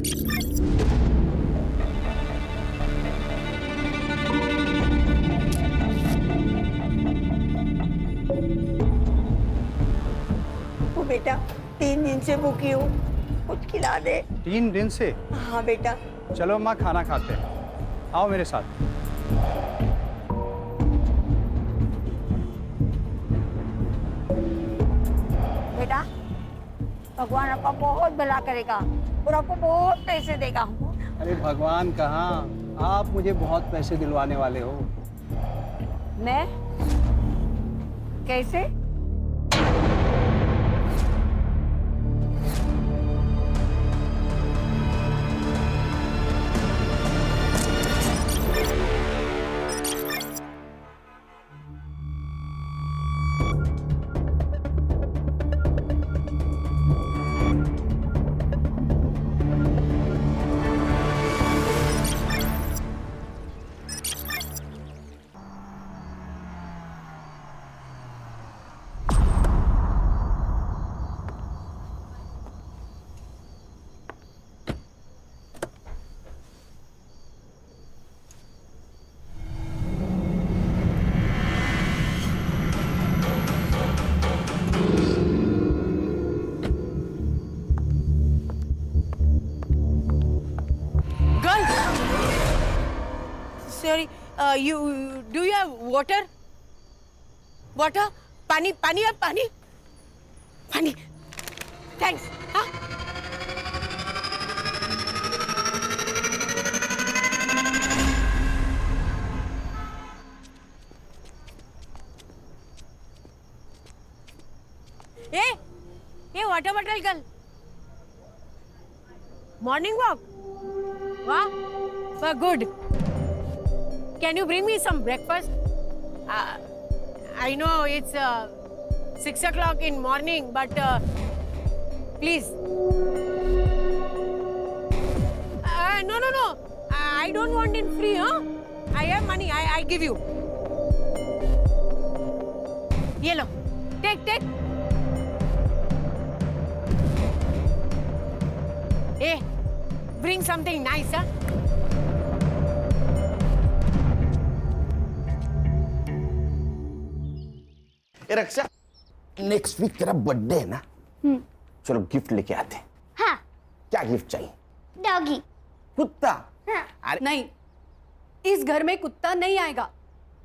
वो बेटा 3 दिन से भूखी हूँ, कुछ खिला दे। 3 दिन से? हाँ बेटा। चलो अम्मा खाना खाते हैं, आओ मेरे साथ। बेटा भगवान आपका बहुत भला करेगा और आपको बहुत पैसे देगा। अरे भगवान कहाँ, आप मुझे बहुत पैसे दिलवाने वाले हो। मैं कैसे? Sorry, do you have water? Water? पानी, पानी है, पानी? पानी. Thanks. हाँ? ये water bottle girl. Morning walk. Wow, well, good. Can you bring me some breakfast? I know it's 6 o'clock in morning, but please. No. I don't want it free, huh? I have money. I give you. Ye lo. Take. Hey, bring something nice, huh? Raksha, next week तेरा birthday है ना? चलो gift लेके आते हैं। हाँ। क्या gift चाहिए? डॉगी। कुत्ता? हाँ। अरे नहीं, इस घर में कुत्ता नहीं आएगा।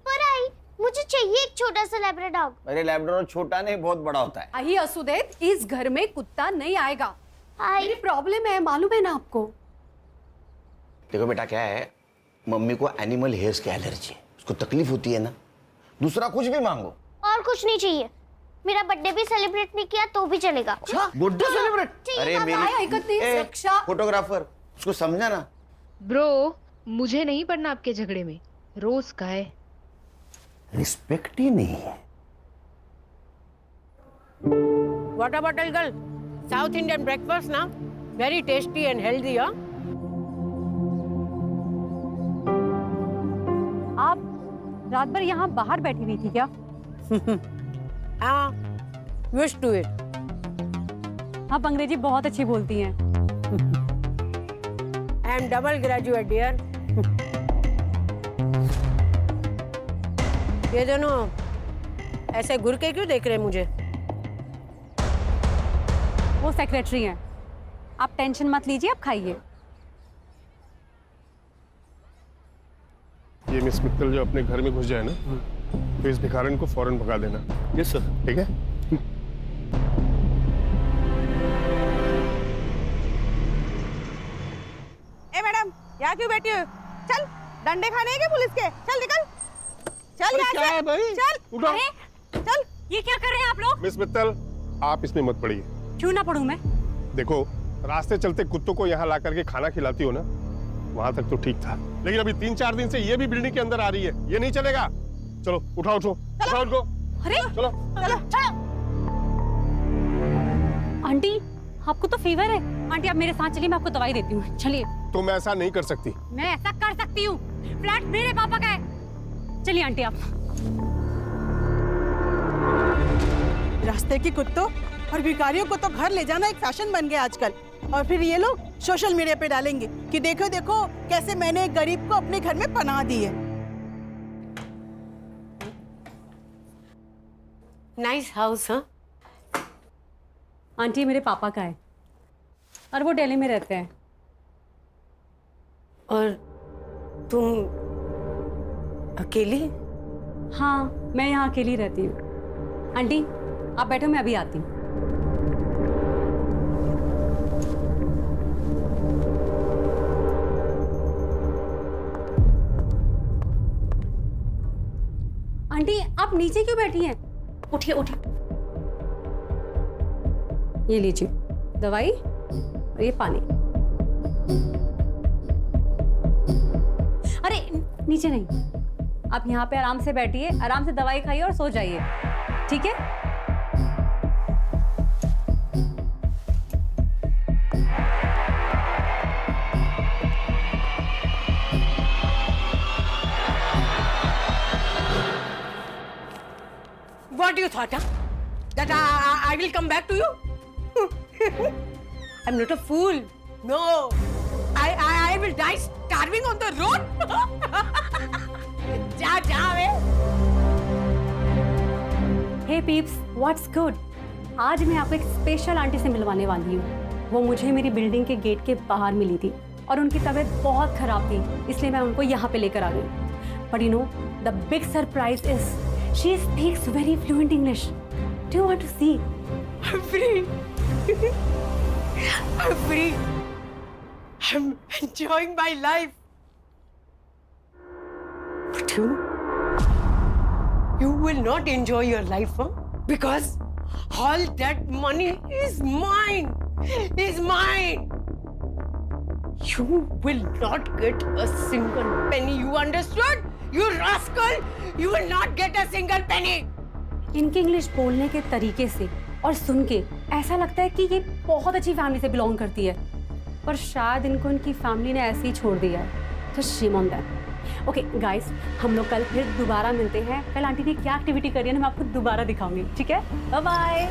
पर आई, मुझे चाहिए एक छोटा सा लैब्राडोर डॉग। अरे लैब्राडोर छोटा नहीं, बहुत बड़ा होता है। आई असुदेव, इस घर में कुत्ता नहीं आएगा। आई मेरी प्रॉब्लम है, मालूम है ना आपको? देखो बेटा, क्या है, मम्मी को एनिमल हेयर्स की एलर्जी है, उसको तकलीफ होती है ना। दूसरा कुछ भी मांगो। और कुछ नहीं चाहिए। मेरा बर्थडे भी सेलिब्रेट नहीं किया तो भी चलेगा। अच्छा, बर्थडे सेलिब्रेट? अरे मेरी फोटोग्राफर, उसको समझा ना। ब्रो, मुझे नहीं पड़ना आपके झगड़े में। रोज का है। रिस्पेक्ट ही नहीं है। Water bottle girl, South Indian breakfast ना, very tasty and healthy, huh? आप रात भर यहाँ बाहर बैठी हुई थी क्या? हाँ, used to it. आप अंग्रेजी बहुत अच्छी बोलती हैं। I am double graduate, dear. ये दोनों ऐसे घूर के क्यों देख रहे हैं मुझे? वो सेक्रेटरी हैं। आप टेंशन मत लीजिए, आप खाइए। ये मिस मित्तल जो अपने घर में घुस जाए ना, तो इस भिखारन को फौरन भगा देना। Yes sir. ठीक है? ए मैडम, यहाँ क्यों बैठी हो? चल, डंडे खाने हैं क्या पुलिस के? चल निकल। चल यहाँ से। क्या है भाई? चल। उठो। चल। ये क्या कर रहे हैं आप लोग? मिस मित्तल, आप इसमें मत पड़िए। क्यों ना पढ़ूं मैं? देखो, रास्ते चलते कुत्तों को यहाँ ला करके खाना खिलाती हो ना, वहां तक तो ठीक था, लेकिन अभी 3-4 दिन से ये भी बिल्डिंग के अंदर आ रही है, ये नहीं चलेगा। चलो उठाओ उनको। अरे चलो। आंटी, आपको तो फीवर है। आंटी आप मेरे साथ चलिए, मैं आपको दवाई देती हूँ। चलिए। तुम ऐसा नहीं कर सकती। मैं ऐसा कर सकती हूँ। फ्लैट मेरे पापा का है। चलिए आंटी आप। रास्ते के कुत्तों और भिखारियों को तो घर ले जाना एक फैशन बन गया आजकल। और फिर ये लोग सोशल मीडिया पे डालेंगे कि देखो देखो कैसे मैंने एक गरीब को अपने घर में पनाह दी है। नाइस हाउस, हाँ? आंटी मेरे पापा का है और वो दिल्ली में रहते हैं। और तुम अकेली? हाँ, मैं यहाँ अकेली रहती हूँ। आंटी आप बैठो, मैं अभी आती हूँ। आंटी आप नीचे क्यों बैठी हैं? उठिए उठिए। ये लीजिए दवाई और ये पानी। अरे नीचे नहीं, आप यहाँ पे आराम से बैठिए, आराम से दवाई खाइए और सो जाइए, ठीक है? What you thought, huh? That I will come back to you? I'm not a fool. No. I will die starving on the road. जा वे. हे पीप्स, व्हाट्स गुड? आज मैं आपको एक स्पेशल आंटी से मिलवाने वाली हूँ। वो मुझे मेरी बिल्डिंग के गेट के बाहर मिली थी और उनकी तबीयत बहुत खराब थी, इसलिए मैं उनको यहाँ पे लेकर आ गई। But you know the big surprise is she speaks very fluent English. Do you want to see? I'm free. I'm free. I'm enjoying my life. But you will not enjoy your life, huh? Because all that money is mine. Is mine. You will not get a single penny. You understood? You rascal! You will not get a single penny. इनके English बोलने के तरीके से और सुन के ऐसा लगता है कि ये बहुत अच्छी फैमिली से बिलोंग करती है, पर शायद इनको इनकी फैमिली ने ऐसे ही छोड़ दिया है। तो shame on that. Okay guys, हम लोग कल फिर दोबारा मिलते हैं। कल आंटी ने क्या एक्टिविटी करी है ना मैं आपको दोबारा दिखाऊंगी, ठीक है? Bye bye.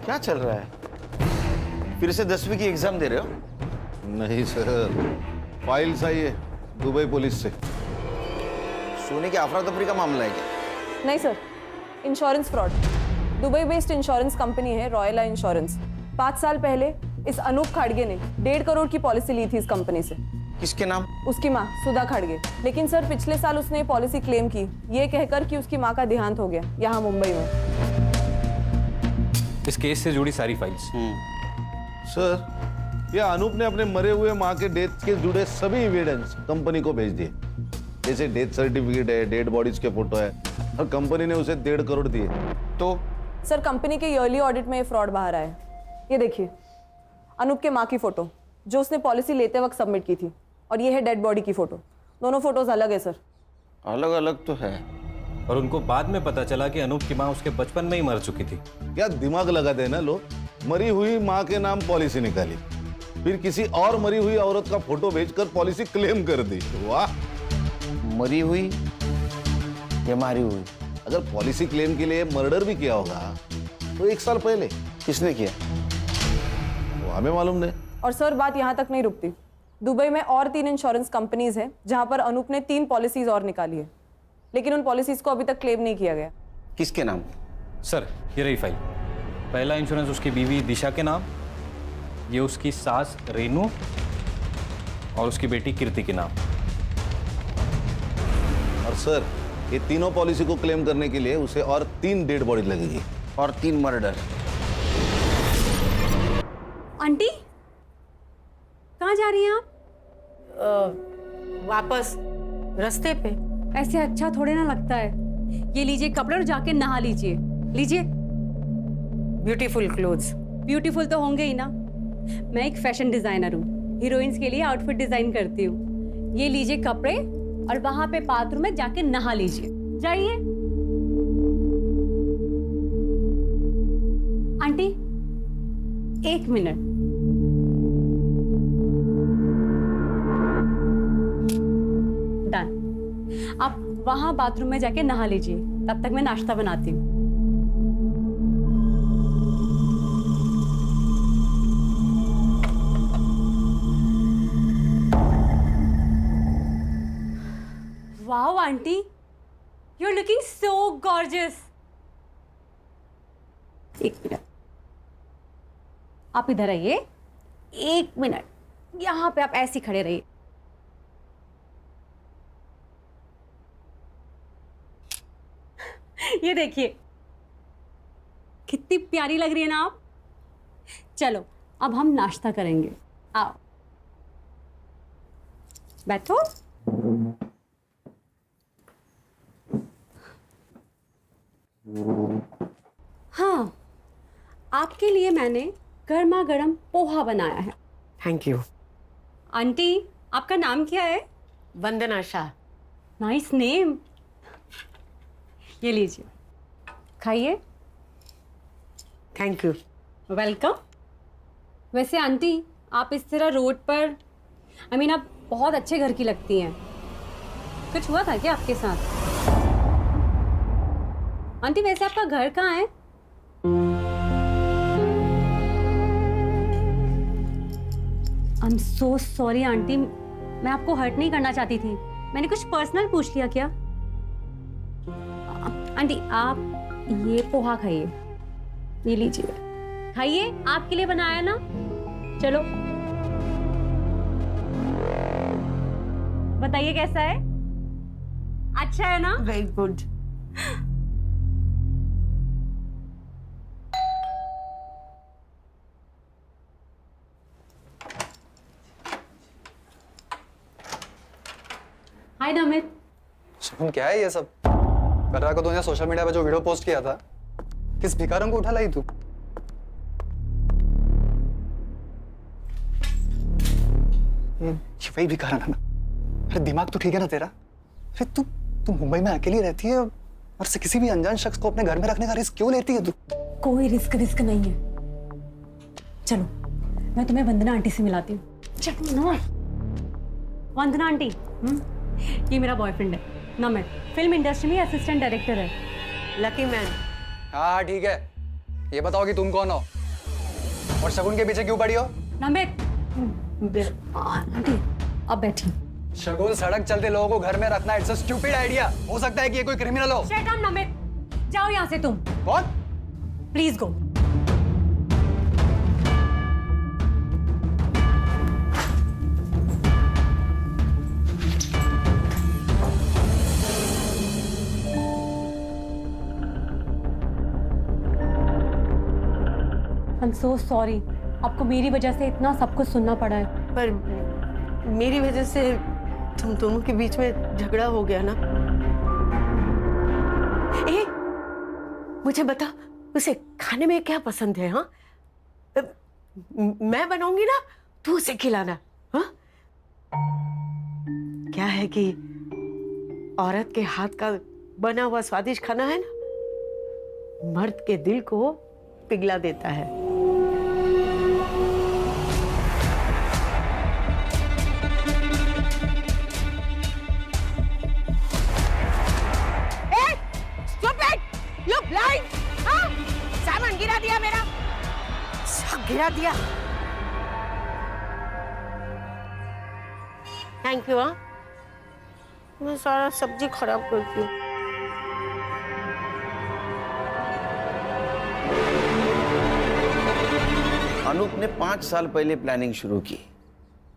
क्या चल रहा है? फिर से 10वीं की एग्जाम दे रहे हो? नहीं सर, फाइल्स आई है दुबई पुलिस से। सोने की अफरा तफरी का मामला है क्या? नहीं sir, insurance fraud. Dubai based insurance company है रॉयला इंश्योरेंस। 5 साल पहले इस अनूप खाड़गे ने 1.5 करोड़ की पॉलिसी ली थी इस कंपनी से। किसके नाम? उसकी माँ सुधा खाड़गे। लेकिन सर पिछले साल उसने पॉलिसी क्लेम की, ये कहकर कि उसकी माँ का देहांत हो गया यहाँ मुंबई में। इस केस से जुड़ी सारी फाइल्स। सर, यह अनूप ने अपने मरे हुए माँ के डेथ के जुड़े सभी एविडेंस कंपनी को भेज दिए, जैसे डेथ सर्टिफिकेट है, डेड बॉडीज के फोटो है, और कंपनी ने उसे 1.5 करोड़ दिए। तो सर कंपनी के ईयरली ऑडिट में ये फ्रॉड बाहर आया। ये देखिए अनूप के माँ की फोटो जो उसने पॉलिसी लेते वक्त सबमिट की थी, और ये है डेड बॉडी की फोटो। दोनों फोटोज अलग है सर। अलग अलग तो है, और उनको बाद में पता चला कि अनूप की माँ उसके बचपन में ही मर चुकी थी। क्या दिमाग लगाते हैं ना लोग। मरी हुई माँ के नाम पॉलिसी निकाली, फिर किसी और मरी हुई औरत का फोटो भेजकर पॉलिसी क्लेम कर दी। वाह। मरी हुई या मारी हुई? अगर पॉलिसी क्लेम के लिए मर्डर भी किया होगा तो 1 साल पहले। किसने किया वो हमें मालूम नहीं। और सर बात यहाँ तक नहीं रुकती। दुबई में और 3 इंश्योरेंस कंपनीज हैं जहाँ पर अनूप ने 3 पॉलिसीज और निकाली है, लेकिन उन पॉलिसीज को अभी तक क्लेम नहीं किया गया। किसके नाम? सर ये रही फाइल। पहला इंश्योरेंस उसकी बीवी दिशा के नाम, ये उसकी सास रेनू और उसकी बेटी कीर्ति के नाम। और सर ये तीनों पॉलिसी को क्लेम करने के लिए उसे और 3 डेड बॉडी लगेगी और 3 मर्डर। आंटी कहाँ जा रही हैं आप? वापस रास्ते पे। ऐसे अच्छा थोड़े ना लगता है। ये लीजिए कपड़े और जाके नहा लीजिए। लीजिए। Beautiful clothes. ब्यूटीफुल तो होंगे ही ना, मैं एक फैशन डिजाइनर हूँ, हीरोइंस के लिए आउटफिट डिजाइन करती हूँ। ये लीजिए कपड़े और वहां पे बाथरूम में जाके नहा लीजिए। जाइए। Aunty 1 minute. आप वहां बाथरूम में जाके नहा लीजिए, तब तक मैं नाश्ता बनाती हूँ। Wow aunty, you are looking so gorgeous. एक मिनट, आप इधर आइए। एक मिनट, यहां पे आप ऐसे खड़े रहिए। ये देखिए कितनी प्यारी लग रही है ना आप। चलो अब हम नाश्ता करेंगे, आओ बैठो। हाँ, आपके लिए मैंने गर्मा गर्म पोहा बनाया है। Thank you. आंटी, आपका नाम क्या है? वंदना शाह। Nice name. ये लीजिए, खाइए। Thank you. वेलकम। वैसे आंटी, आप इस तरह रोड पर आप बहुत अच्छे घर की लगती हैं। कुछ हुआ था क्या आपके साथ? आंटी वैसे आपका घर कहाँ है? I am so sorry aunty, मैं आपको हर्ट नहीं करना चाहती थी। मैंने कुछ पर्सनल पूछ लिया क्या? आंटी आप ये पोहा खाइए, ये लीजिए, खाइए, आपके लिए बनाया ना। चलो बताइए कैसा है? अच्छा है ना? Very good. Hi Namit. Shagun क्या है ये सब? कर रहा को तूने सोशल मीडिया पे जो वीडियो पोस्ट किया था, किस भिखारन को उठा लाई तू? ये वही भिखारन है ना? अरे दिमाग तो ठीक है ना तेरा? अरे तू मुंबई में अकेली रहती है और से किसी भी अनजान शख्स को अपने घर में रखने का रिस्क क्यों लेती है तू? कोई रिस्क नहीं है। चलो मैं तुम्हें वंदना आंटी से मिलाती हूँ। चलो ना। वंदना आंटी, ये मेरा बॉयफ्रेंड है नमित, फिल्म इंडस्ट्री में असिस्टेंट डायरेक्टर है। Lucky man. हाँ ठीक है, ये बताओ कि तुम कौन हो और शगुन के पीछे क्यों पड़ी हो? नमित, आंटी अब बैठी। शगुन, सड़क चलते लोगों को घर में रखना इट्स अ स्टूपिड आइडिया। हो सकता है कि ये कोई क्रिमिनल हो। शट अप नमित, जाओ यहाँ से तुम। कौन? Please go. I'm so sorry, आपको मेरी वजह से इतना सब कुछ सुनना पड़ा है। पर मेरी वजह से तुम दोनों के बीच में झगड़ा हो गया ना। ए, मुझे बता, उसे खाने में क्या पसंद है? हाँ, मैं बनाऊंगी ना, तू उसे खिलाना। हाँ, क्या है कि औरत के हाथ का बना हुआ स्वादिष्ट खाना है ना, मर्द के दिल को पिघला देता है। You blind? हाँ? सामान गिरा दिया मेरा, सब गिरा दिया। Thank you. हाँ, मैं सारा सब्जी खराब करती हूँ। अनूप ने 5 साल पहले प्लानिंग शुरू की।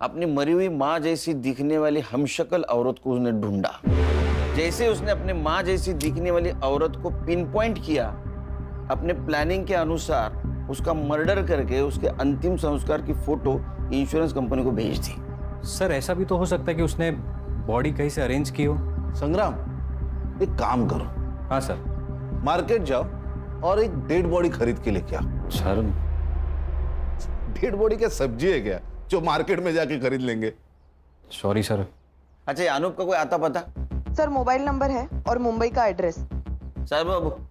अपनी मरी हुई माँ जैसी दिखने वाली हमशक्ल औरत को उसने ढूंढा। जैसे उसने अपने माँ जैसी दिखने वाली औरत को पिन पॉइंट किया, अपने प्लानिंग के अनुसार उसका मर्डर करके उसके अंतिम संस्कार की फोटो इंश्योरेंस कंपनी को भेज दी। सर ऐसा भी तो हो सकता है कि उसने बॉडी कहीं से अरेंज की हो। संग्राम, एक काम करो। हाँ सर। मार्केट जाओ और एक डेड बॉडी खरीद के लेके आओ। सर डेड बॉडी क्या सब्जी है क्या जो मार्केट में जाके खरीद लेंगे? Sorry sir. अच्छा, ये अनूप का कोई आता पता? सर मोबाइल नंबर है और मुंबई का एड्रेस। साहब, अब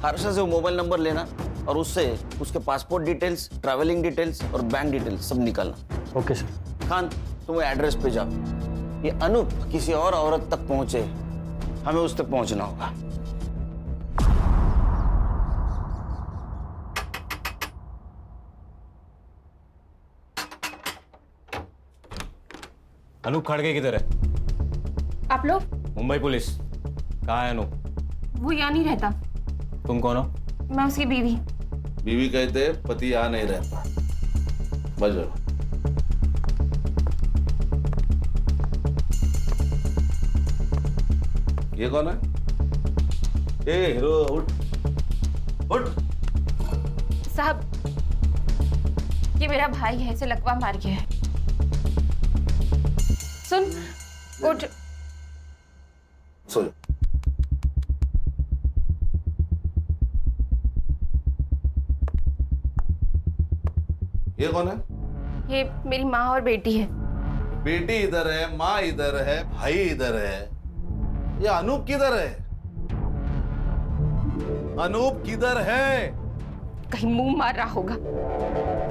हर्षा से वो मोबाइल नंबर लेना और उससे उसके पासपोर्ट डिटेल्स, ट्रैवलिंग डिटेल्स और बैंक डिटेल्स सब निकालना। Okay sir. खान, तुम वो एड्रेस पे जाओ। ये अनूप किसी और औरत तक पहुंचे हमें उस तक पहुंचना होगा। अनूप खड़गे किधर है? आप लोग? मुंबई पुलिस। कहाँ है अनूप? वो यहाँ नहीं रहता। तुम कौन हो? मैं उसकी बीवी। बीवी कहते हैं पति यहाँ नहीं रहता। बस ये कौन है? ए हीरो, उठ उठ। साहब, ये मेरा भाई है, इसे लकवा मार गया है। सुन, उठ। सो जा। ये कौन है? ये मेरी माँ और बेटी है। बेटी इधर है, माँ इधर है, भाई इधर है। ये अनूप किधर है? अनूप किधर है? कहीं मुंह मार रहा होगा।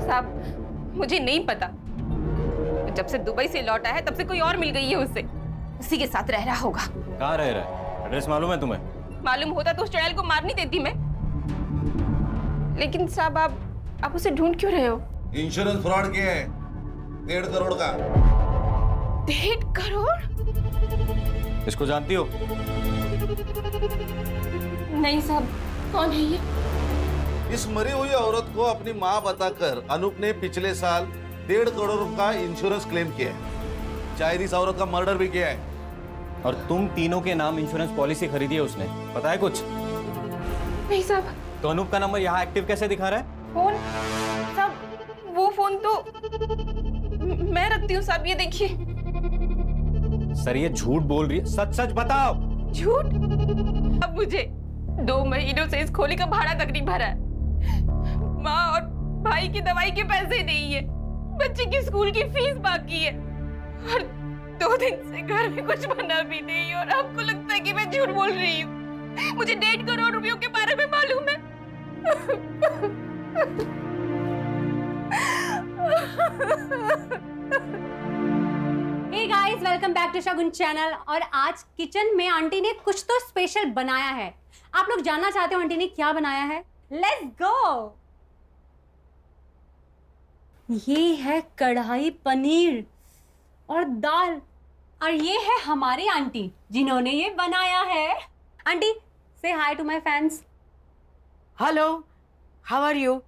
साहब, मुझे नहीं पता। जब से दुबई से लौटा है तब से कोई और मिल गई है उसे। उसी के साथ रह रहा होगा। कहाँ रह रहा है? एड्रेस मालूम है तुम्हें? मालूम होता तो उस चुड़ैल को मार नहीं देती मैं। लेकिन साहब, आप उसे ढूंढ क्यों रहे हो? इंश्योरेंस फ्रॉड किया है 1.5 करोड़ का। 1.5 करोड़? इसको जानती हो? नहीं साहब, कौन है ये? इस मरी हुई औरत को अपनी माँ बताकर अनूप ने पिछले साल 1.5 करोड़ का इंश्योरेंस क्लेम किया है। शायद इस औरत का मर्डर भी किया है। और तुम तीनों के नाम इंश्योरेंस पॉलिसी खरीदी है उसने, पता है कुछ? नहीं साहब। तो अनूप का नंबर यहाँ एक्टिव कैसे दिखा रहा है? फोन साहब, वो फोन तो मैं रखती हूँ साहब। ये देखिए। सर ये झूठ बोल रही है, सच सच बताओ। झूठ? अब मुझे 2 महीनों से इस खोली का भाड़ा तक नहीं भरा है। माँ और भाई की दवाई के पैसे नहीं है, बच्चे की स्कूल की फीस बाकी है, और 2 दिन से घर में कुछ बना भी नहीं। और आपको लगता है कि मैं झूठ बोल रही हूँ? मुझे 1.5 करोड़ रुपयों के बारे में मालूम है। Hey guys, welcome back to Shagun channel. और आज किचन में आंटी ने कुछ तो स्पेशल बनाया है। आप लोग जानना चाहते हो आंटी ने क्या बनाया है? Let's go. ये है कढ़ाई पनीर और दाल, और ये है हमारी आंटी जिन्होंने ये बनाया है। आंटी, से hi to my fans. Hello, how are you?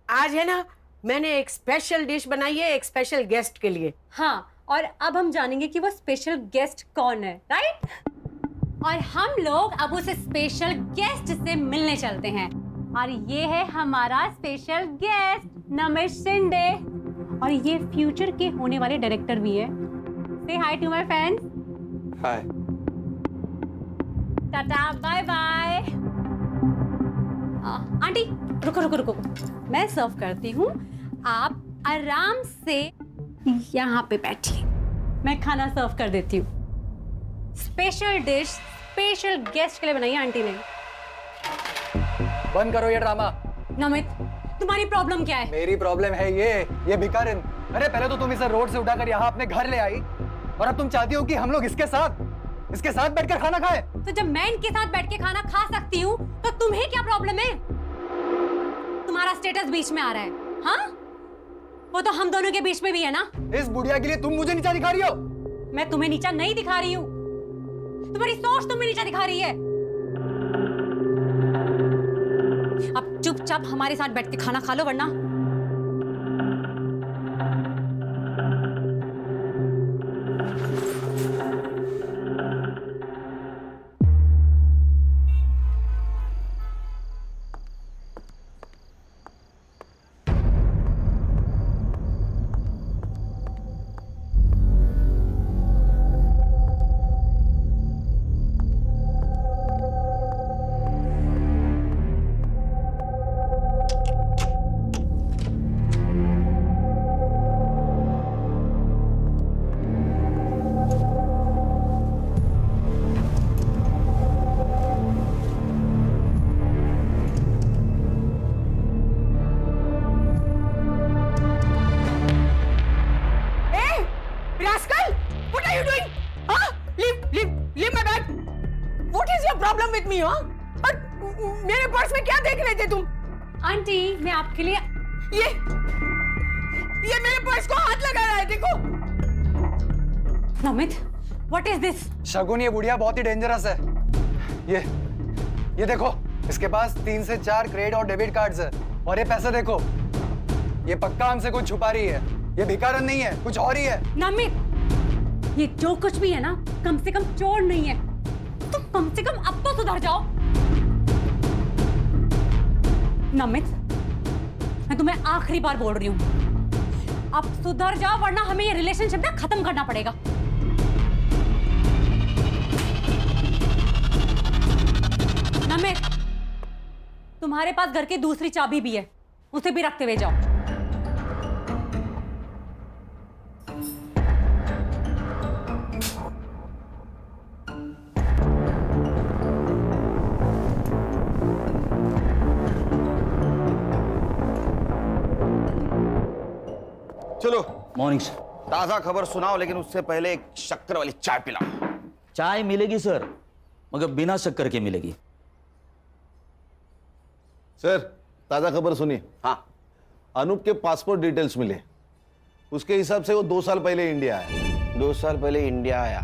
आज है ना, मैंने एक स्पेशल डिश बनाई है एक स्पेशल गेस्ट के लिए। हाँ, और अब हम जानेंगे कि वो स्पेशल गेस्ट कौन है, राइट? और हम लोग अब उस स्पेशल गेस्ट से मिलने चलते हैं। और ये है हमारा स्पेशल गेस्ट नमित शिंदे, और ये फ्यूचर के होने वाले डायरेक्टर भी है। से hi to my fans. Hi. Tata, bye bye. Aunty रुको रुको रुको, मैं सर्व करती हूँ, आप आराम से यहाँ पे बैठिए, मैं खाना सर्व कर देती हूँ। स्पेशल डिश स्पेशल गेस्ट के लिए बनाई है आंटी ने। बंद करो ये ड्रामा। नमित, तुम्हारी प्रॉब्लम क्या है? मेरी प्रॉब्लम है ये भिखारिन। अरे पहले तो तुम इसे रोड से उठाकर यहाँ अपने घर ले आई, और अब तुम चाहती हो कि हम लोग इसके साथ बैठकर खाना खाएं। तो जब मैं इनके साथ बैठ के खाना खा सकती हूँ तो तुम्हें क्या प्रॉब्लम है? तुम्हारा स्टेटस बीच में आ रहा है, हाँ? वो तो हम दोनों के बीच में भी है ना। इस बुढ़िया के लिए तुम मुझे नीचा दिखा रही हो? मैं तुम्हें नीचा नहीं दिखा रही हूँ, तुम्हारी सोच तुम्हें नीचा दिखा रही है। अब चुपचाप हमारे साथ बैठ के खाना खा लो, वरना विथ मी? हाँ, और मेरे पर्स में क्या देख रहे थे तुम? आंटी मैं आपके लिए ये मेरे पर्स को हाथ लगा रहा है, देखो। Namit, what is this? Shagun, ये बुढ़िया बहुत ही डेंजरस है। ये देखो, इसके पास 3 से 4 क्रेडिट और डेबिट कार्ड्स है, और ये पैसे देखो, ये पक्का हमसे कुछ छुपा रही है। ये भिखारन नहीं है, कुछ और ही है। नमित, ये जो कुछ भी है ना, कम से कम चोर नहीं है। तुम कम से कम अब तो सुधर जाओ। नमित, मैं तुम्हें आखिरी बार बोल रही हूँ, अब सुधर जाओ, वरना हमें ये रिलेशनशिप ना खत्म करना पड़ेगा। नमित, तुम्हारे पास घर की दूसरी चाबी भी है, उसे भी रखते हुए जाओ। चलो मॉर्निंग सर। ताजा खबर सुनाओ, लेकिन उससे पहले एक शक्कर वाली चाय पिलाओ। चाय मिलेगी सर, मगर बिना शक्कर के मिलेगी। सर ताजा खबर सुनिए। हाँ, अनूप के पासपोर्ट डिटेल्स मिले। उसके हिसाब से वो 2 साल पहले इंडिया आया। 2 साल पहले इंडिया आया,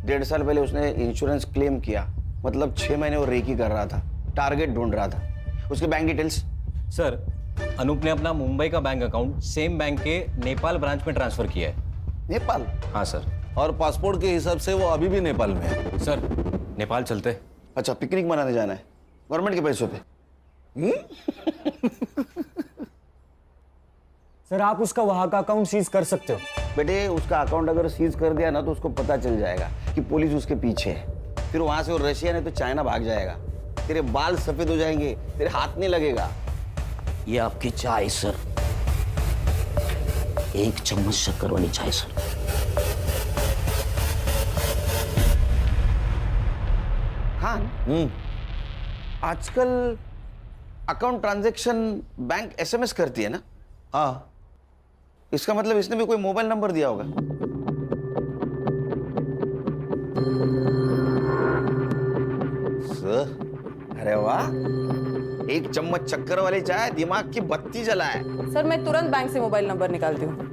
1.5 साल पहले उसने इंश्योरेंस क्लेम किया, मतलब 6 महीने वो रेकी कर रहा था, टारगेट ढूंढ रहा था। उसके बैंक डिटेल्स? सर, अनूप ने अपना मुंबई का बैंक अकाउंट सेम बैंक के नेपाल ब्रांच में ट्रांसफर किया है। नेपाल? हाँ सर। और पासपोर्ट के हिसाब से वो अभी भी नेपाल में है। सर, नेपाल चलते। अच्छा, पिकनिक मनाने जाना है गवर्नमेंट के पैसों पे? सर, आप उसका वहां का अकाउंट सीज कर सकते हो। बेटे, उसका अकाउंट अगर सीज कर दिया ना, तो उसको पता चल जाएगा कि पुलिस उसके पीछे है। फिर वहां से वो रशिया नहीं तो चाइना भाग जाएगा। तेरे बाल सफेद हो जाएंगे, तेरे हाथ नहीं लगेगा। ये आपकी चाय सर, 1 चम्मच शक्कर वाली चाय सर। हाँ, आजकल अकाउंट ट्रांजैक्शन बैंक एसएमएस करती है ना? हाँ, इसका मतलब इसने भी कोई मोबाइल नंबर दिया होगा। सर, अरे वाह, 1 चम्मच चक्कर वाली चाय दिमाग की बत्ती जलाए। सर मैं तुरंत बैंक से मोबाइल नंबर निकालती हूँ।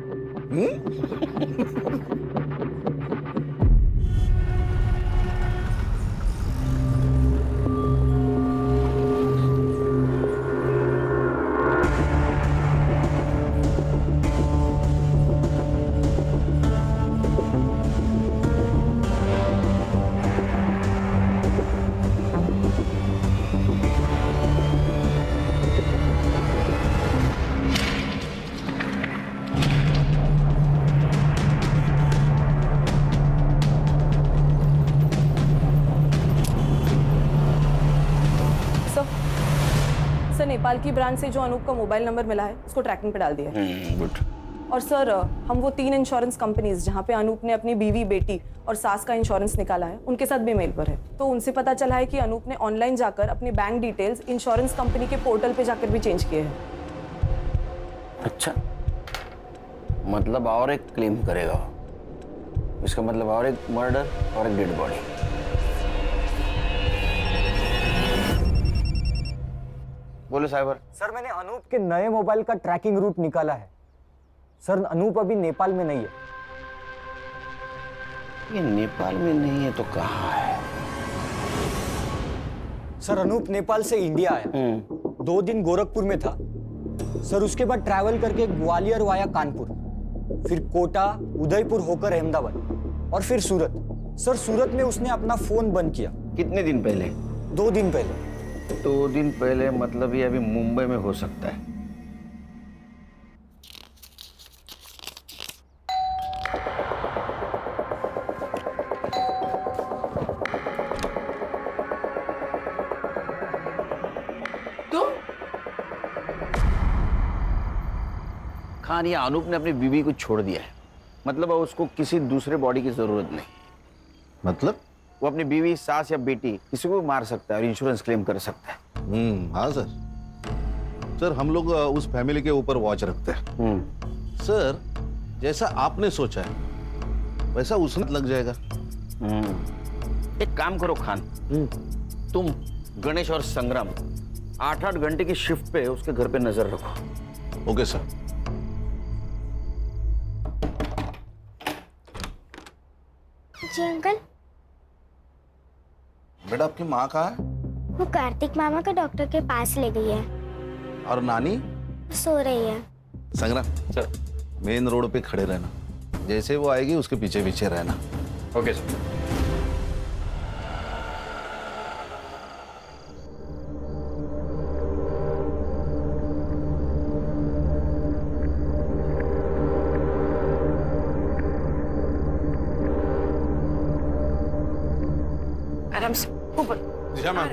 सर नेपाल की ब्रांच से जो अनूप का मोबाइल नंबर मिला है उसको ट्रैकिंग पे डाल दिया है। गुड। और सर हम वो 3 इंश्योरेंस कंपनीज जहाँ पे अनूप ने अपनी बीवी, बेटी और सास का इंश्योरेंस निकाला है, उनके साथ भी मेल पर है। तो उनसे पता चला है कि अनूप ने ऑनलाइन जाकर अपनी बैंक डिटेल्स इंश्योरेंस कंपनी के पोर्टल पे जाकर भी चेंज किए हैं। अच्छा, मतलब और एक क्लेम करेगा वो। इसका मतलब और एक मर्डर और एक डेड बॉडी। बोलो साइबर। सर, मैंने अनूप के नए मोबाइल का ट्रैकिंग रूट निकाला है। सर, अनूप अभी नेपाल में नहीं है। ये नेपाल में नहीं है तो कहाँ है? सर, अनूप नेपाल से इंडिया आया, 2 दिन गोरखपुर में था। सर, उसके बाद ट्रैवल करके ग्वालियर वाया कानपुर, फिर कोटा, उदयपुर होकर अहमदाबाद और फिर सूरत। सर, सूरत में उसने अपना फोन बंद किया। कितने दिन पहले? 2 दिन पहले। 2 दिन पहले मतलब ये अभी मुंबई में हो सकता है। खान, ये अनूप ने अपनी बीवी को छोड़ दिया है, मतलब अब उसको किसी दूसरे बॉडी की जरूरत नहीं। मतलब वो अपनी बीवी, सास या बेटी किसी को भी मार सकता है और इंश्योरेंस क्लेम कर सकता है। हाँ सर। सर, हम लोग उस फैमिली के ऊपर वॉच रखते हैं। सर, जैसा आपने सोचा है वैसा उसने लग जाएगा। एक काम करो खान, तुम, गणेश और संग्राम 8-8 घंटे की शिफ्ट पे उसके घर पे नजर रखो। Okay sir. जी अंकल। बेटा आपकी माँ कहाँ है? वो कार्तिक मामा को डॉक्टर के पास ले गई है। और नानी? सो रही है। संग्राम सर, मेन रोड पे खड़े रहना, जैसे वो आएगी उसके पीछे पीछे रहना। Okay sir. आराम से ऊपर। दिशा मैम,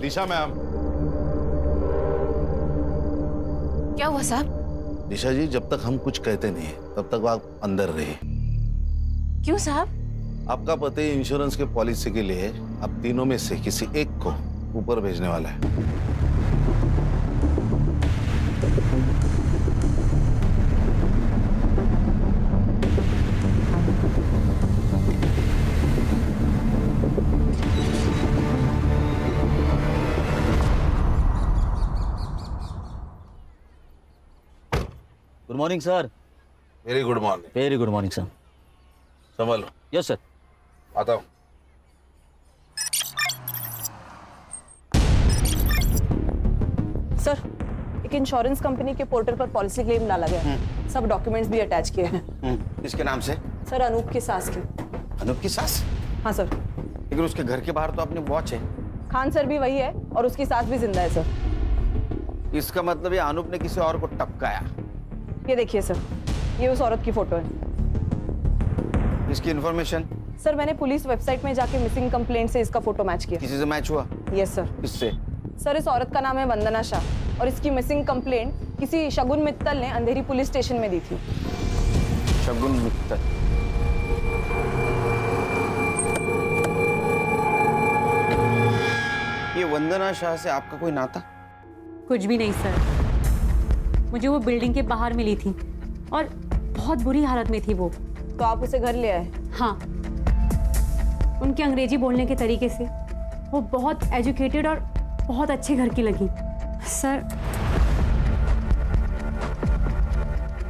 दिशा मैम। क्या हुआ साहब? दिशा जी, जब तक हम कुछ कहते नहीं तब तक आप अंदर रहिए। क्यों साहब? आपका पति इंश्योरेंस के पॉलिसी के लिए आप तीनों में से किसी एक को ऊपर भेजने वाला है। Good morning sir. Very good morning. Very good morning sir. संभालो। Yes sir. आता हूँ। सर, एक इंश्योरेंस कंपनी के पोर्टल पर पॉलिसी क्लेम डाला गया है। सब डॉक्यूमेंट्स भी अटैच किए हैं। किसके नाम से? सर, अनूप की सास की। अनूप की सास? हाँ सर। लेकिन उसके घर के बाहर तो अपनी वॉच है। खान सर भी वही है और उसकी सास भी जिंदा है सर। इसका मतलब ये अनूप ने किसी और को टपकाया। ये देखिए सर, ये उस औरत की फोटो है। इसकी इंफॉर्मेशन? सर, मैंने पुलिस वेबसाइट में जाके मिसिंग कंप्लेंट से इसका फोटो मैच किया। किसी से मैच हुआ? Yes sir. किससे? सर, इस औरत का नाम है वंदना शाह और इसकी मिसिंग कंप्लेंट किसी शगुन मित्तल ने अंधेरी पुलिस स्टेशन में दी थी। शगुन मित्तल? ये वंदना शाह से आपका कोई नाता? कुछ भी नहीं सर, मुझे वो बिल्डिंग के बाहर मिली थी और बहुत बुरी हालत में थी वो। तो आप उसे घर ले आए? हाँ, उनके अंग्रेजी बोलने के तरीके से वो बहुत एजुकेटेड और बहुत अच्छे घर की लगी। सर,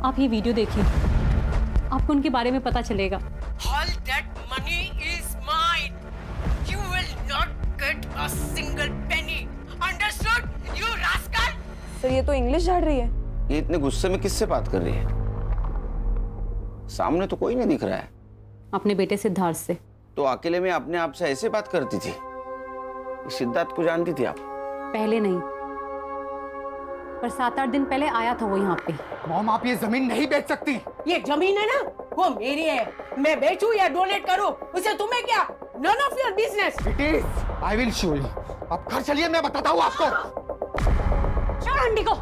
आप ये वीडियो देखिए, आपको उनके बारे में पता चलेगा। All that money is mine. You will not get a single penny. Understood, you rascal? Sir, ये तो इंग्लिश झाड़ रही है। ये इतने गुस्से में किससे बात कर रही है? सामने तो कोई नहीं दिख रहा है। अपने बेटे सिद्धार्थ से। तो अकेले में अपने आप से ऐसे बात करती थी? सिद्धार्थ को जानती थी आप? पहले नहीं, पर 7-8 दिन पहले आया था वो यहाँ पे। मॉम, आप ये जमीन नहीं बेच सकती। ये जमीन है ना, वो मेरी है। मैं बेचूं या डोनेट करूं, उसे तुम्हें क्या? None of your business. It is. I will show you. आप घर चलिए, मैं बताता हूँ आपको। छोड़ आंटी को।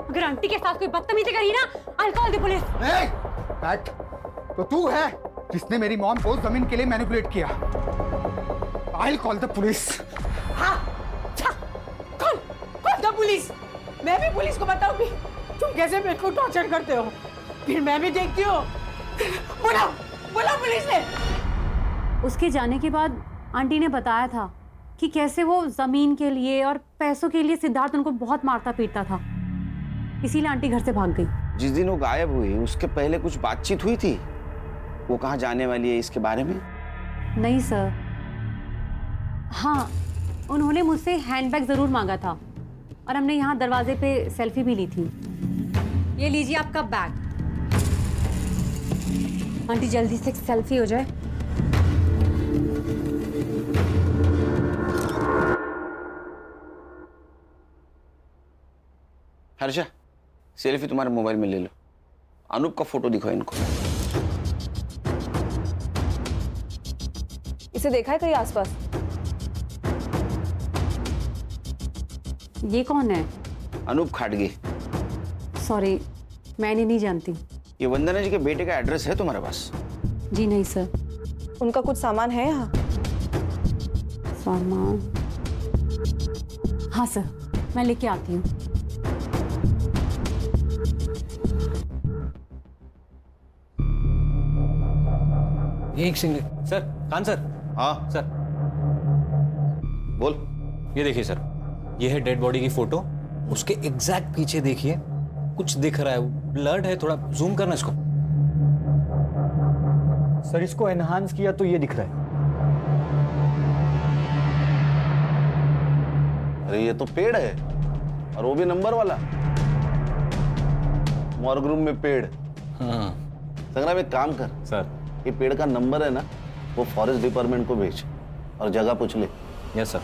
अगर आंटी के साथ कोई बदतमीजी करी ना, I'll call the police. बैठ। तो तू है जिसने मेरी मॉम को जमीन के लिए मैनिपुलेट किया। I'll call the police. हाँ, कौन द पुलिस? मैं भी पुलिस को बताऊंगी तुम कैसे मेरे को टॉर्चर करते हो। फिर मैं भी देखती हूँ। बुलाओ पुलिस ने। उसके जाने के बाद आंटी ने बताया था कि कैसे वो जमीन के लिए और पैसों के लिए सिद्धार्थ उनको बहुत मारता पीटता था, इसीलिए आंटी घर से भाग गई। जिस दिन वो गायब हुई उसके पहले कुछ बातचीत हुई थी? वो कहाँ जाने वाली है इसके बारे में? नहीं सर। हाँ, उन्होंने मुझसे हैंडबैग जरूर मांगा था और हमने यहाँ दरवाजे पे सेल्फी भी ली थी। ये लीजिए आपका बैग। आंटी जल्दी से एक सेल्फी हो जाए। हर्षा, सेल्फी तुम्हारे मोबाइल में ले लो। अनूप का फोटो दिखाओ इनको। इसे देखा है कहीं आसपास? ये कौन है? अनूप खाटगे। सॉरी, मैंने नहीं जानती। ये वंदना जी के बेटे का एड्रेस है तुम्हारे पास? जी नहीं सर। उनका कुछ सामान है यहाँ? सामान? हाँ सर, मैं लेके आती हूँ। एक सिंगल। Sir, Khan sir. हाँ सर। बोल। ये देखिए सर, ये है डेड बॉडी की फोटो, उसके एग्जैक्ट पीछे देखिए कुछ दिख रहा है, ब्लड है, थोड़ा जूम करना इसको। सर इसको एनहांस किया तो ये दिख रहा है। अरे ये तो पेड़ है, और वो भी नंबर वाला। मॉर्ग रूम में पेड़। हाँ संग्राम एक काम कर सर। ये पेड़ का नंबर है ना, वो फॉरेस्ट डिपार्टमेंट को भेज और जगह पूछ ले। Yes sir.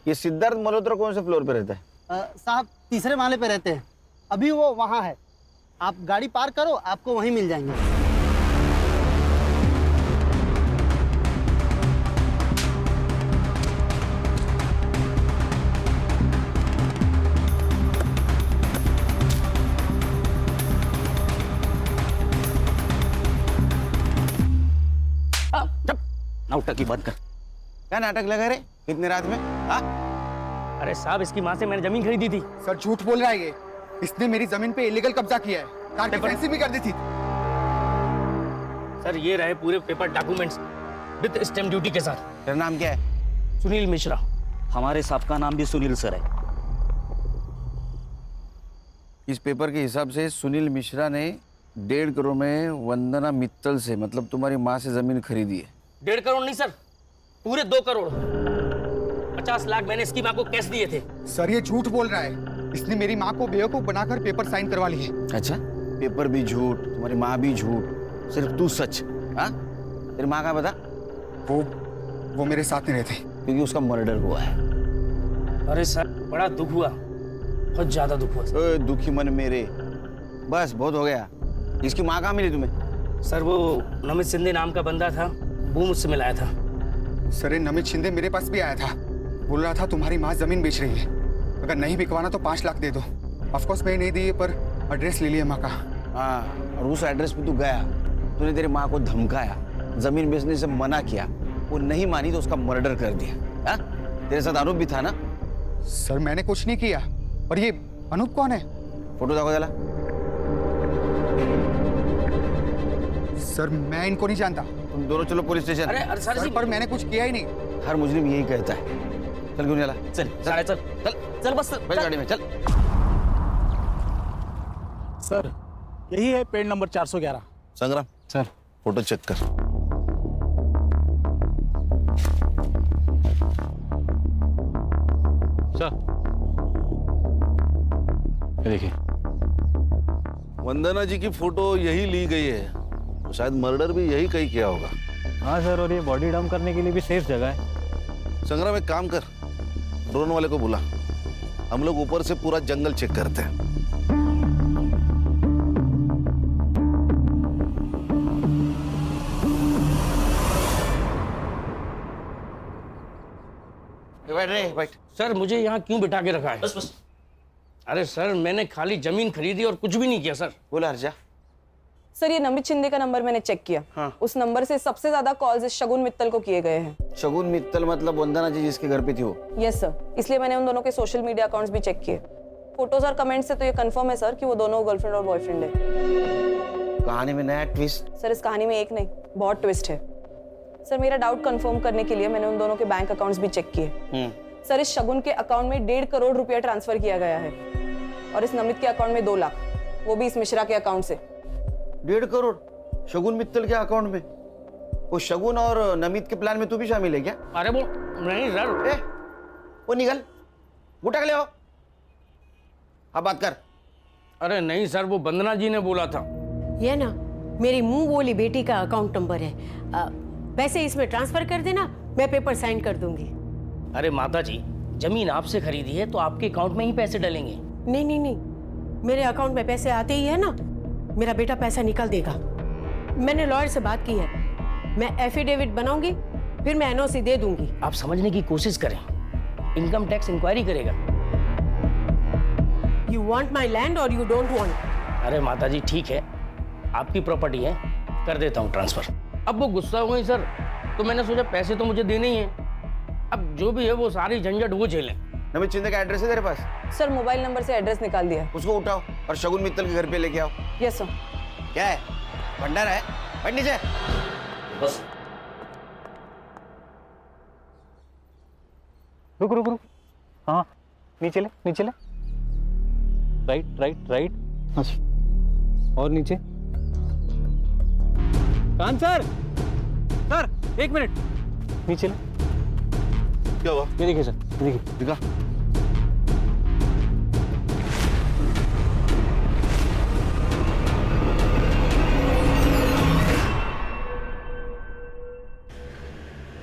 ये सिद्धार्थ मल्होत्रा कौन से फ्लोर पे रहता है? साहब तीसरे माले पे रहते हैं, अभी वो वहाँ है। आप गाड़ी पार करो, आपको वहीं मिल जाएंगे। नाटक की बात कर। क्या नाटक लगा रहे इतने रात में? हाँ? अरे साहब इसकी माँ से मैंने जमीन खरीदी थी। सर झूठ बोल रहा है ये। इसने मेरी जमीन पे इलीगल कब्जा किया है, कार की फैंसी भी कर दी थी। सर ये रहे पूरे paper documents with stamp duty के साथ। तेरा नाम क्या है? सुनील मिश्रा। हमारे साहब का नाम भी सुनील सर है। इस पेपर के हिसाब से सुनील मिश्रा ने 1.5 करोड़ में वंदना मित्तल से, मतलब तुम्हारी माँ से जमीन खरीदी है। 1.5 करोड़ नहीं सर, पूरे 2 करोड़। 50 लाख मैंने इसकी माँ को कैश दिए थे। सर ये झूठ बोल रहा है। इसने मेरी माँ को बेवकूफ बनाकर पेपर साइन करवा लिए। अच्छा, पेपर भी झूठ, तुम्हारी माँ भी झूठ, सिर्फ तू सच। हाँ? तेरी माँ का बता। वो मेरे साथ नहीं रहते क्योंकि उसका मर्डर हुआ है। अरे सर बड़ा दुख हुआ, बहुत ज्यादा दुख हुआ। ओए दुखी मन मेरे, बस बहुत हो गया। इसकी माँ कहाँ मिली तुम्हें? सर वो नमित शिंदे नाम का बंदा था, वो मुझसे मिलाया था। सर ये नमित शिंदे मेरे पास भी आया था, बोल रहा था तुम्हारी माँ जमीन बेच रही है, अगर नहीं बिकवाना तो 5 लाख दे दो। ऑफकोर्स मैंने नहीं दी, पर एड्रेस ले लिया माँ का। हाँ, और उस एड्रेस पे तू गया, तूने तेरी माँ को धमकाया, जमीन बेचने से मना किया, वो नहीं मानी तो उसका मर्डर कर दिया। हाँ? तेरे साथ आरोप भी था ना? सर मैंने कुछ नहीं किया। और ये अनूप कौन है? फोटो देखो जरा। सर मैं इनको नहीं जानता। तुम दोनों चलो पुलिस स्टेशन। अरे सर पर मैंने कुछ किया ही नहीं। हर मुजरिम यही कहता है। चल क्यों चला? चल चल चल चल चल बस बैठ गाड़ी में चल। सर यही है पेड़ नंबर 411। संग्राम सर फोटो चेक कर। सर ये देखिए, वंदना जी की फोटो यही ली गई है, तो शायद मर्डर भी यही कहीं किया होगा। हाँ सर, और ये बॉडी डंप करने के लिए भी सेफ जगह है। संग्राम एक काम कर, ड्रोन वाले को बुला, हम लोग ऊपर से पूरा जंगल चेक करते हैं। बैठ रे बैठ। सर मुझे यहाँ क्यों बिठा के रखा है? बस बस। अरे सर मैंने खाली जमीन खरीदी और कुछ भी नहीं किया सर। बोला हर्षा। सर ये नमित शिंदे का नंबर मैंने चेक किया। हाँ। उस नंबर से सबसे ज्यादा कॉल्स इस शगुन मित्तल को किए गए हैं। शगुन मित्तल मतलब वंदना जी जिसके घर पे थी वो? यस सर, इसलिए मैंने उन दोनों के सोशल मीडिया अकाउंट्स भी चेक किए। फोटोज और कमेंट से तो ये कंफर्म है सर कि वो दोनों गर्लफ्रेंड और बॉयफ्रेंड है। कहानी में नया ट्विस्ट। सर इस कहानी में एक नहीं, बहुत ट्विस्ट है। सर मेरा डाउट कंफर्म करने के लिए मैंने उन दोनों के बैंक अकाउंट्स भी चेक किए। सर इस शगुन के अकाउंट में 1.5 करोड़ रुपया ट्रांसफर किया गया है, और इस नमित के अकाउंट में 2 लाख, वो भी इस मिश्रा के अकाउंट से। 1.5 करोड़ शगुन मित्तल के अकाउंट में? वो शगुन और नमित के प्लान में तू भी शामिल है क्या? अरे वो नहीं सर। वो निकल, उठा के ले आओ, अब बात कर। अरे नहीं सर, वो वंदना जी ने बोला था। ये ना मेरी मुंह बोली बेटी का अकाउंट नंबर है। वैसे इसमें ट्रांसफर कर देना, मैं पेपर साइन कर दूंगी। अरे माता जी, जमीन आपसे खरीदी है तो आपके अकाउंट में ही पैसे डलेंगे। नहीं नहीं नहीं, मेरे अकाउंट में पैसे आते ही है ना, मेरा बेटा पैसा निकाल देगा। मैंने लॉयर से बात की है, मैं एफिडेविट बनाऊंगी, फिर मैं एनओसी दे दूंगी। आप समझने की कोशिश करें, इनकम टैक्स इंक्वायरी करेगा। यू वांट माई लैंड और यू डोंट वांट? अरे माता जी ठीक है, आपकी प्रॉपर्टी है, कर देता हूँ ट्रांसफर। अब वो गुस्सा हो गई सर, तो मैंने सोचा पैसे तो मुझे देने ही हैं, अब जो भी है वो सारी झंझट वो झेलें। नमित शिंदे का एड्रेस है तेरे पास? सर मोबाइल नंबर से एड्रेस निकाल दिया है। उसको उठाओ और शगुन मित्तल के घर पे लेके आओ। Yes sir. क्या है? भंडारा है? बैठ नीचे। बस रुक रुक रुक, हाँ नीचे ले, नीचे ले, राइट राइट राइट, और नीचे। कान सर, सर एक मिनट, नीचे ले। क्या हुआ? ये देखिए सर, ये देखिए। दिखा।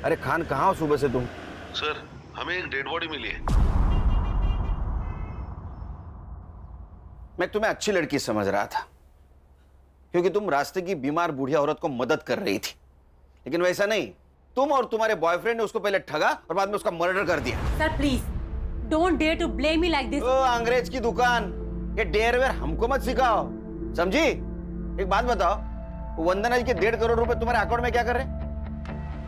अरे खान, कहाँ हो सुबह से तुम? सर, हमें एक डेड बॉडी मिली है। मैं तुम्हें अच्छी लड़की समझ रहा था, क्योंकि तुम रास्ते की बीमार बूढ़ी औरत को मदद कर रही थी, लेकिन वैसा नहीं। तुम और तुम्हारे बॉयफ्रेंड ने उसको पहले ठगा और बाद में उसका मर्डर कर दिया। Sir please don't dare to blame me like this. ओ अंग्रेज की दुकान, ये डेयर वेयर हमको मत सिखाओ, समझी? एक बात बताओ, वंदना जी के 1.5 करोड़ रुपए तुम्हारे अकाउंट में क्या कर रहे हैं?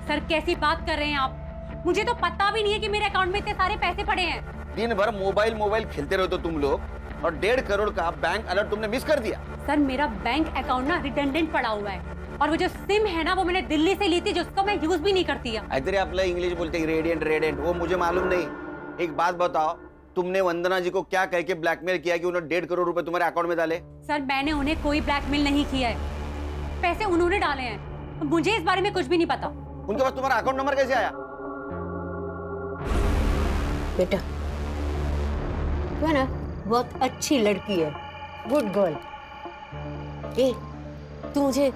सर कैसी बात कर रहे हैं आप? मुझे तो पता भी नहीं है कि मेरे अकाउंट में इतने सारे पैसे पड़े हैं। दिन भर मोबाइल खेलते रहो तो तुम लोग, और 1.5 करोड़ का बैंक अलर्ट तुमने मिस कर दिया। सर मेरा बैंक अकाउंट ना रिडंडेंट पड़ा हुआ है, और वो जो सिम है ना वो मैंने दिल्ली से ली थी, जिसको मैं यूज भी नहीं करती है। इधर आप इंग्लिश बोलते हैं रेडियंट, वो मुझे मालूम नहीं। एक बात बताओ, तुमने वंदना जी को क्या कह के ब्लैकमेल किया कि उन्होंने 1.5 करोड़ रुपए तुम्हारे अकाउंट में डाले? सर मैंने उन्हें कोई ब्लैकमेल नहीं किया है, पैसे उन्होंने डाले हैं, मुझे इस बारे में कुछ भी नहीं पता। उनके पास तुम्हारा अकाउंट नंबर कैसे आया? बेटा वो ना बहुत अच्छी लड़की है, गुड गर्ल। ए तू मुझे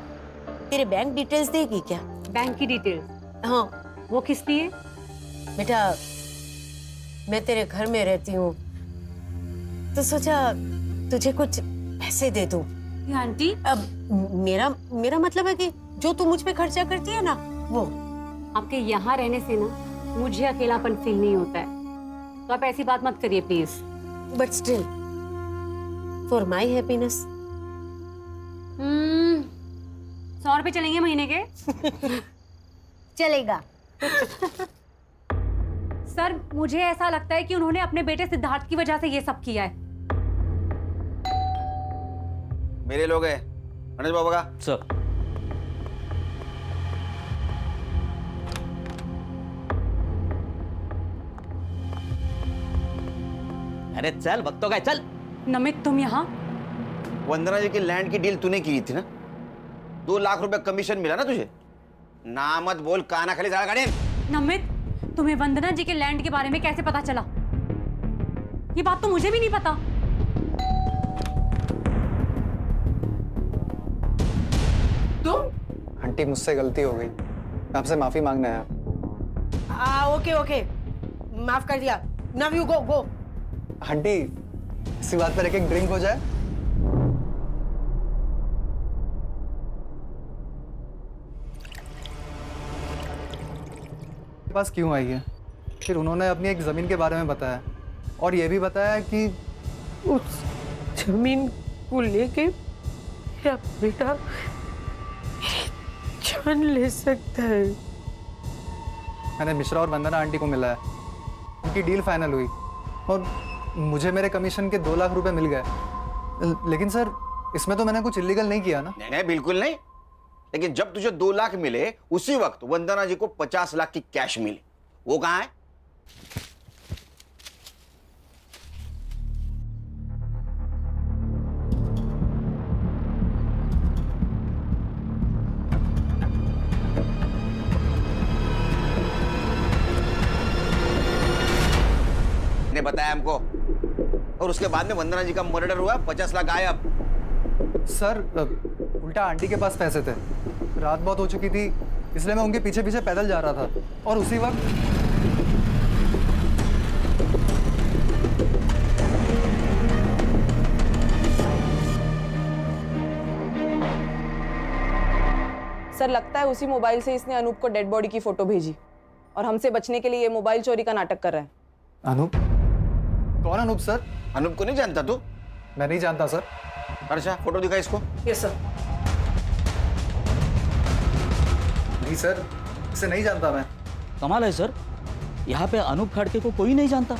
तेरे बैंक डिटेल्स देगी क्या? बैंक की डिटेल्स? हाँ। वो किस लिए? बेटा मैं तेरे घर में रहती हूँ, तो सोचा तुझे कुछ पैसे दे दूं। आंटी अब मेरा मतलब है कि जो तू मुझ पे खर्चा करती है ना, वो। आपके यहाँ रहने से ना मुझे अकेलापन फील नहीं होता है, तो आप ऐसी बात मत करिए please. But still for my happiness. 100 रुपए चलेंगे महीने के? चलेगा। सर मुझे ऐसा लगता है कि उन्होंने अपने बेटे सिद्धार्थ की वजह से ये सब किया है। मेरे लोग हैं मनोज बाबा का। सर अरे चल, वक्त तो गए, चल। नमित तुम यहाँ? वंदना जी की लैंड की डील तूने की थी ना, 2 लाख रुपए कमीशन मिला ना तुझे? ना मत बोल, काना खाली जा गाड़ी। नमित तुम्हें वंदना जी के लैंड के बारे में कैसे पता चला? ये बात तो मुझे भी नहीं पता। तुम? आंटी मुझसे गलती हो गई, आपसे माफी मांगना है। ओके माफ कर दिया। Now you go. आंटी इसी बात पर एक ड्रिंक हो जाए। पास क्यों आई है? फिर उन्होंने अपनी एक जमीन के बारे में बताया, और ये भी बताया कि उस जमीन को लेके मेरा बेटा जान ले सकता है। मैंने मिश्रा और वंदना आंटी को मिला है, उनकी डील फाइनल हुई, और मुझे मेरे कमीशन के 2 लाख रुपए मिल गए। लेकिन सर इसमें तो मैंने कुछ इलीगल नहीं किया ना? नहीं, बिल्कुल नहीं। लेकिन जब तुझे 2 लाख मिले, उसी वक्त वंदना जी को 50 लाख की कैश मिली। वो कहाँ है? ने बताया हमको, और उसके बाद में वंदना जी का मर्डर हुआ, 50 लाख गायब। सर उल्टा आंटी के पास पैसे थे, रात बहुत हो चुकी थी, इसलिए मैं उनके पीछे पीछे पैदल जा रहा था, और उसी वक्त सर लगता है उसी मोबाइल से इसने अनूप को डेड बॉडी की फोटो भेजी, और हमसे बचने के लिए ये मोबाइल चोरी का नाटक कर रहा है। अनूप? कौन अनूप सर? अनूप को नहीं जानता तू? मैं नहीं जानता सर। अच्छा फोटो दिखा इसको। Yes sir. नहीं सर, इसे नहीं जानता मैं। कमाल है सर, यहाँ पे अनूप खड़के को कोई नहीं जानता।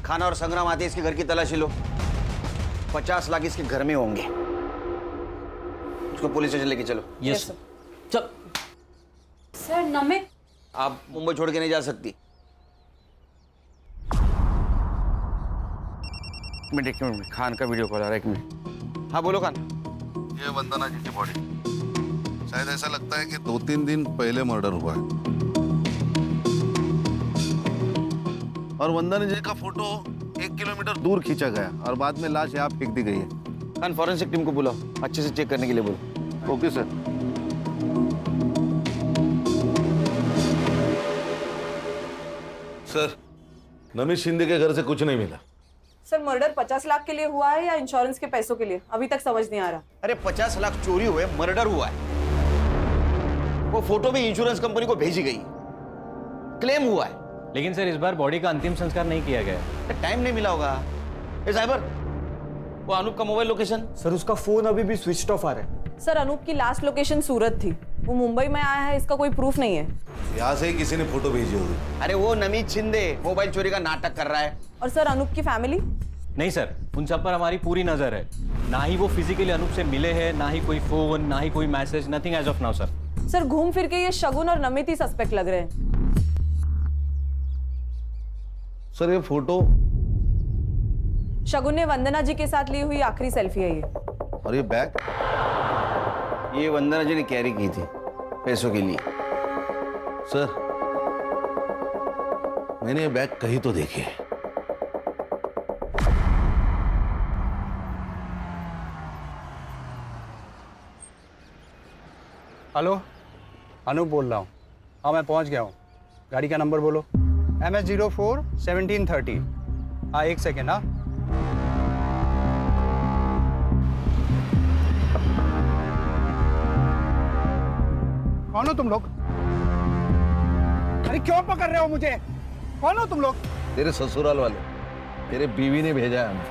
खाना और संग्राम आते इसके घर की तलाशी लो, 50 लाख इसके घर में होंगे। इसको पुलिस स्टेशन लेके चलो। Yes sir. चल सर नमित, आप मुंबई छोड़ के नहीं जा सकती। एक मिनट, खान का वीडियो कॉल आ रहा है, एक मिनट। हाँ बोलो खान। ये वंदना जी की बॉडी, शायद ऐसा लगता है कि 2-3 दिन पहले मर्डर हुआ है। और वंदना जी का फोटो 1 किलोमीटर दूर खींचा गया और बाद में लाश यहाँ फेंक दी गई है। खान फॉरेंसिक टीम को बुलाओ, अच्छे से चेक करने के लिए बोलो। Okay sir. Sir, Namit Shinde के घर से कुछ नहीं मिला। सर मर्डर 50 लाख के लिए हुआ है या इंश्योरेंस के पैसों के लिए, अभी तक समझ नहीं आ रहा। अरे 50 लाख चोरी हुए, मर्डर हुआ है। वो फोटो भी इंश्योरेंस कंपनी को भेजी गई, क्लेम हुआ है। लेकिन सर इस बार बॉडी का अंतिम संस्कार नहीं किया गया। टाइम नहीं मिला होगा। ए साइबर, वो अनूप का मोबाइल लोकेशन? सर उसका फोन अभी भी स्विच ऑफ आ रहा है। सर अनूप की लास्ट लोकेशन सूरत थी, वो मुंबई में आया है, इसका कोई प्रूफ नहीं है। यहाँ से ही किसी ने फोटो भेजी होगी। अरे वो नमित शिंदे मोबाइल चोरी का नाटक कर रहा है। और सर अनूप की फैमिली? नहीं सर, उन सब पर हमारी पूरी नजर है। ना ही वो फिजिकली अनूप से मिले हैं, ना ही कोई फोन, ना ही कोई message, nothing as of now sir. Sir घूम फिर के ये शगुन और नमित ही सस्पेक्ट लग रहे हैं। सर ये फोटो शगुन ने वंदना जी के साथ ली हुई आखिरी सेल्फी है ये। और ये बैग? ये वंदना जी ने कैरी की थी पैसों के लिए। सर मैंने ये बैग कहीं तो देखी है। हेलो, अनूप बोल रहा हूँ। हाँ मैं पहुँच गया हूँ। गाड़ी का नंबर बोलो। MS04 1730। हाँ 1 सेकेंड। हाँ कौन हो तुम लोग? अरे क्यों पकड़ रहे हो मुझे? कौन हो तुम लोग? तेरे ससुराल वाले, तेरे बीवी ने भेजा है हमें।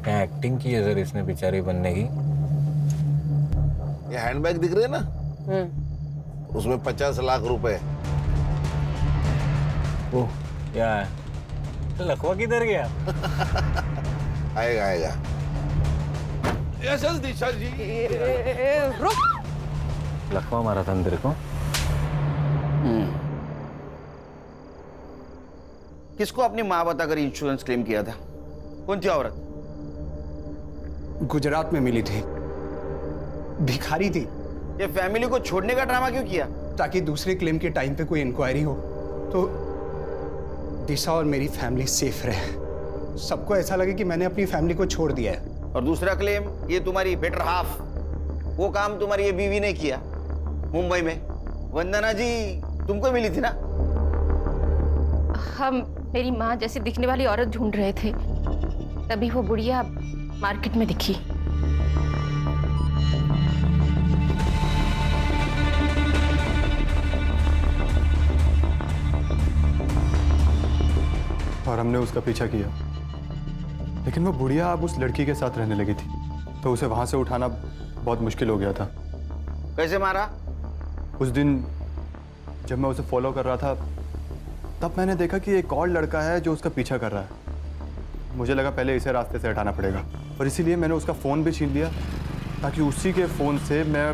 क्या एक्टिंग की है सर इसने बेचारी बनने की। ये हैंडबैग दिख रहे हैं ना, उसमें 50 लाख रुपए। ओह क्या है? तो लखवा किधर गया? आएगा आएगा। यस दिशा जी। रुक। लखवा मारा था तेरे को? किसको अपनी माँ बताकर इंश्योरेंस क्लेम किया था? कौन थी औरत? गुजरात में मिली थी, भिखारी थी। ये फैमिली को छोड़ने का ड्रामा क्यों किया? ताकि दूसरे क्लेम के टाइम पे कोई इंक्वायरी हो तो दिशा और मेरी फैमिली सेफ रहे। सबको ऐसा लगे कि मैंने अपनी फैमिली को छोड़ दिया है। और दूसरा क्लेम, ये तुम्हारी बेटर हाफ, वो काम तुम्हारी ये बीवी ने किया मुंबई में। वंदना जी तुमको मिली थी ना? हम मेरी माँ जैसी दिखने वाली औरत ढूंढ रहे थे, तभी वो बुढ़िया मार्केट में दिखी। और हमने उसका पीछा किया, लेकिन वो बुढ़िया अब उस लड़की के साथ रहने लगी थी, तो उसे वहां से उठाना बहुत मुश्किल हो गया था। कैसे मारा? उस दिन जब मैं उसे फॉलो कर रहा था, तब मैंने देखा कि एक और लड़का है जो उसका पीछा कर रहा है। मुझे लगा पहले इसे रास्ते से हटाना पड़ेगा, और इसीलिए मैंने उसका फ़ोन भी छीन लिया ताकि उसी के फ़ोन से मैं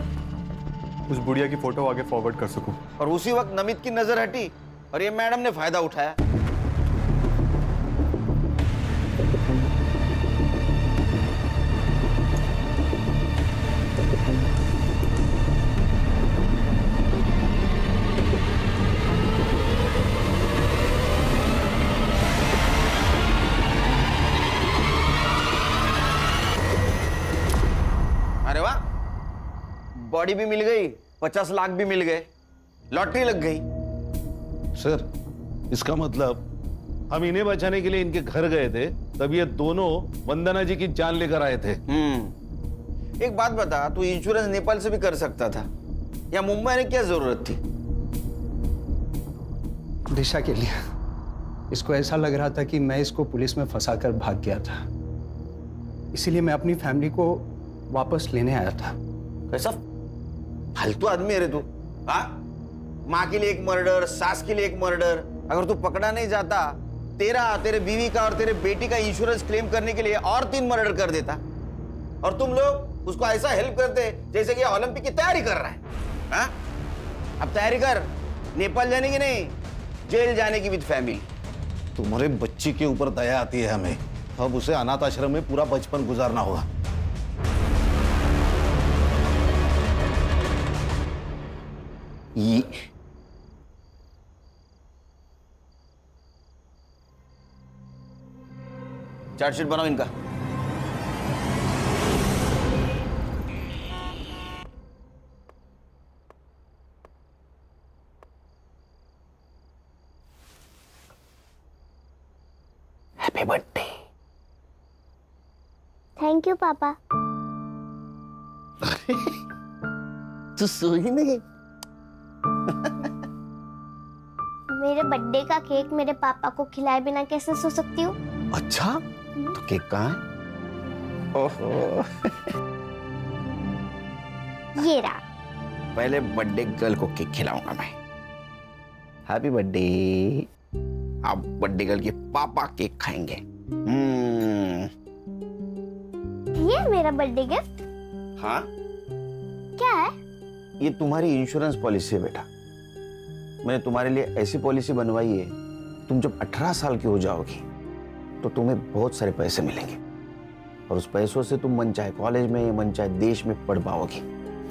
उस बुढ़िया की फ़ोटो आगे फॉरवर्ड कर सकूं। और उसी वक्त नमित की नजर हटी और ये मैडम ने फायदा उठाया। अरे वाह, बॉडी भी मिल गई, 50 लाख भी मिल गए, लॉटरी लग गई। सर इसका मतलब हम इन्हें बचाने के लिए इनके घर गए थे, तब ये दोनों वंदना जी की जान लेकर आए थे। एक बात बता, तू इंश्योरेंस नेपाल से भी कर सकता था, या मुंबई में क्या जरूरत थी? दिशा के लिए। इसको ऐसा लग रहा था कि मैं इसको पुलिस में फंसाकर भाग गया था, इसीलिए मैं अपनी फैमिली को वापस लेने आया था। कैसा फालतू आदमी है रे तू? हाँ, माँ के लिए एक मर्डर, सास के लिए एक मर्डर। अगर तू पकड़ा नहीं जाता तेरा, तेरे बीवी का और तेरे बेटी का इंश्योरेंस क्लेम करने के लिए और 3 मर्डर कर देता, और तुम लोग उसको ऐसा हेल्प करते जैसे कि ओलंपिक की तैयारी कर रहा है। हाँ? अब तैयारी कर, नेपाल जाने की नहीं, जेल जाने की विद फैमिली। तुम्हारे बच्ची के ऊपर दया आती है हमें। अब उसे अनाथ आश्रम में पूरा बचपन गुजारना होगा। ये चार्जशीट बनाओ इनका। Happy birthday. थैंक यू पापा। तू सोई नहीं? मेरे बर्थडे का केक मेरे पापा को खिलाए बिना कैसे सो सकती हूँ? अच्छा, तो केक कहाँ है? ओहो। ये रहा। पहले बर्थडे गर्ल को केक खिलाऊंगा मैं। Happy birthday. आप बर्थडे गर्ल के पापा केक खाएंगे। ये मेरा बर्थडे गिफ्ट? हाँ, क्या है? ये तुम्हारी इंश्योरेंस पॉलिसी है बेटा। मैंने तुम्हारे लिए ऐसी पॉलिसी बनवाई है, तुम जब 18 साल की हो जाओगी तो तुम्हें बहुत सारे पैसे मिलेंगे, और उस पैसों से तुम मन चाहे कॉलेज में, मन चाहे देश में पढ़ पाओगी।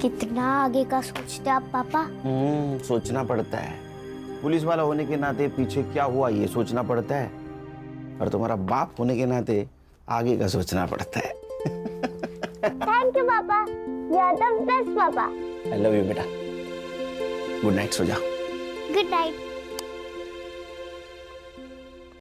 कितना आगे का सोचते आप पापा? सोचना पड़ता है। पुलिस वाला होने के नाते पीछे क्या हुआ ये सोचना पड़ता है, और तुम्हारा बाप होने के नाते आगे का सोचना पड़ता है। थैंक यू पापा, यू आर द बेस्ट पापा। आई लव यू बेटा। गुड नाइट, सो जाओ। Good night.